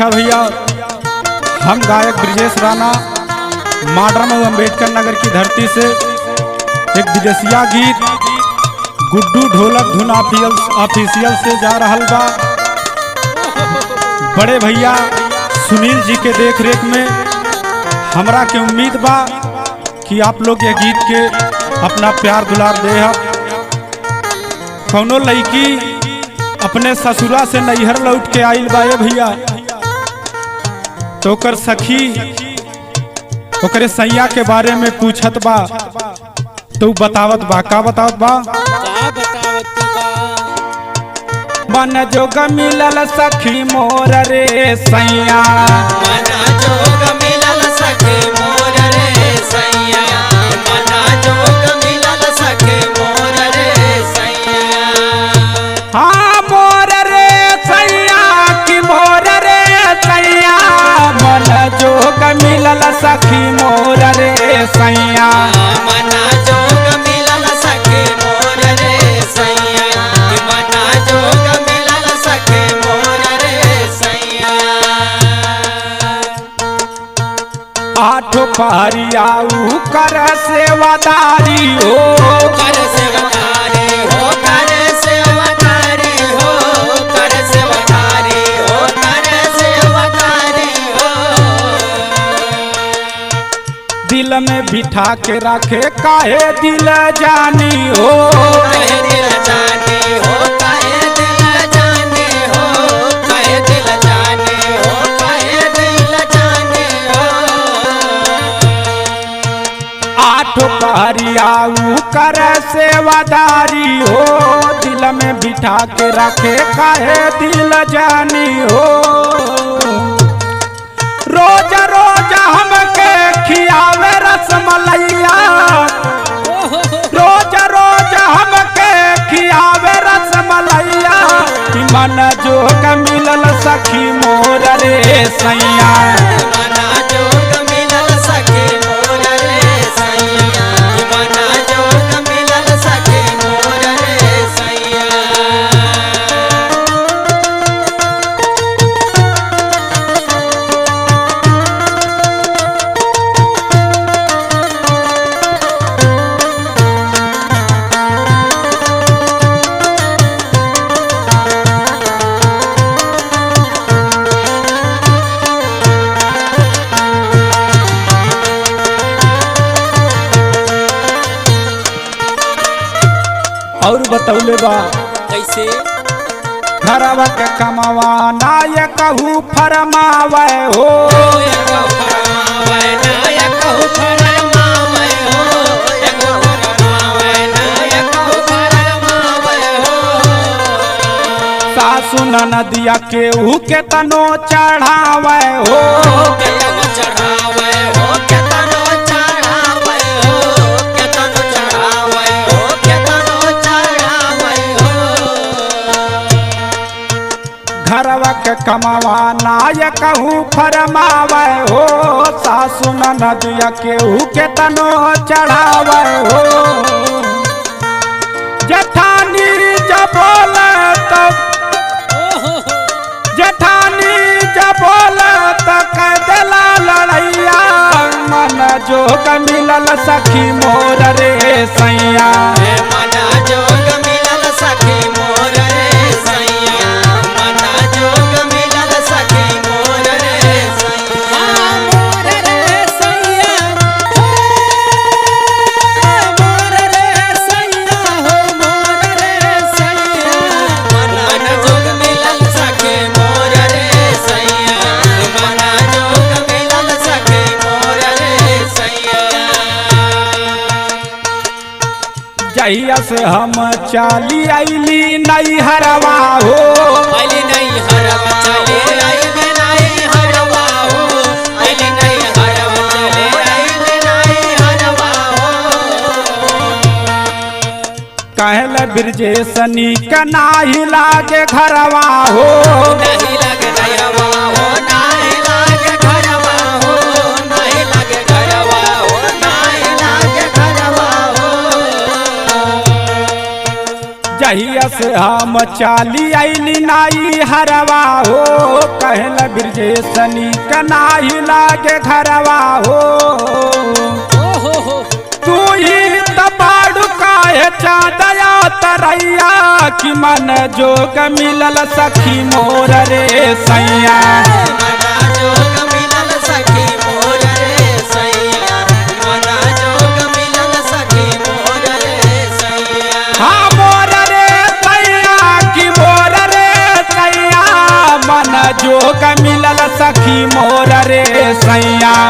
अच्छा भैया, हम गायक ब्रिजेश राणा माडरम एवं अम्बेडकर नगर की धरती से एक विदेशिया गीत गुड्डू ढोलक धुन ऑफिशियल से जा रहल बा। बड़े भैया सुनील जी के देख रेख में हमरा के उम्मीद बा कि आप लोग ये गीत के अपना प्यार दुलार दे। कौनो लड़की अपने ससुरा से नैहर लौट के आइल बा भैया, तो ओकर सखी ओकरे सैया के बारे में पूछत बा, तो बतावत बा का बतावत बा मन जोग मिलल सखी मोर रे सैया, मन जोग मिलल सखी मोर रे सैया, मन जोग मिलल सखी मोर रे सैया। हाँ मोर रे सैया की मोर रे सैया, मन जोग मिलल सखी मोर रे सैया, मन जोग मिलल सखी मोर रे सैया, मन जोग मिलल सखी मोर रे सैया। आठो पहरिया कर सेवादारी हो, कर सेवकारी हो, कर सेवकारी हो, कर सेवकारी हो, कर सेवकारी हो। दिल में बिठा के रखे काहे दिल जानी हो, काहे दिल जाने हो, काहे दिल जाने हो, काहे दिल जाने हो, काहे दिल जाने हो। आठो पहरिया कर सेवादारी हो, दिल में बिठा के रखे काहे दिल जानी हो। रोज रोज हमके खियावे रसमलैया, रोज रोज हमके खियावे रसमलैया, कि मन जोग मिलल सखी मोर रे सैया, मना जोग मिलल सखी मोर रे सैया, मना जोग मिलल सखी मोर रे सैया। और बतौले बा कैसे घरवा के कमावा ना ये कहू फरमावे हो, सासु नदिया केहू के तनो चढ़ावे हो, घरवा के कमावा ना ये कहू फरमावे हो, सासु नदिया केहू के तनो चढ़ावे हो। जेठानी जब बोले तो जेठानी जब बोले तो कह देला लड़ैया, मन जोग मिलल सखी मोर रे सैया, मना जोग मिलल सखी मोर रे सैया, मना जोग मिलल सखी मोर रे सैया। मोर रे सैया, मोर रे सैया हो, मोर रे सैया, मना जोग मिलल सखी मोर रे सैया, मना जोग मिलल सखी मोर रे सैया। जहिया से हम चाली आईली नैहरवा हो, आइली नहीं हरवा चले आइली नहीं हरवा हो, आइली नहीं हरवा चले आइली नहीं हरवा हो। कहल ब्रजेश नीक नाही लागे घरवा हो, नहीं लगे घरवा हो, नहीं लगे घरवा हो, नहीं लगे घरवा हो, नहीं लगे घरवा हो। जहिया से हम चाली आईली नाई हरवा हो, कहल ब्रजेशनी के नाही लागे घरवा हो। तू ही तबाड़ू काहे चादया तरैया, कि मन जोग मिलल सखी मोर रे सैया। जोग मिलल सखी मोर रे सैया।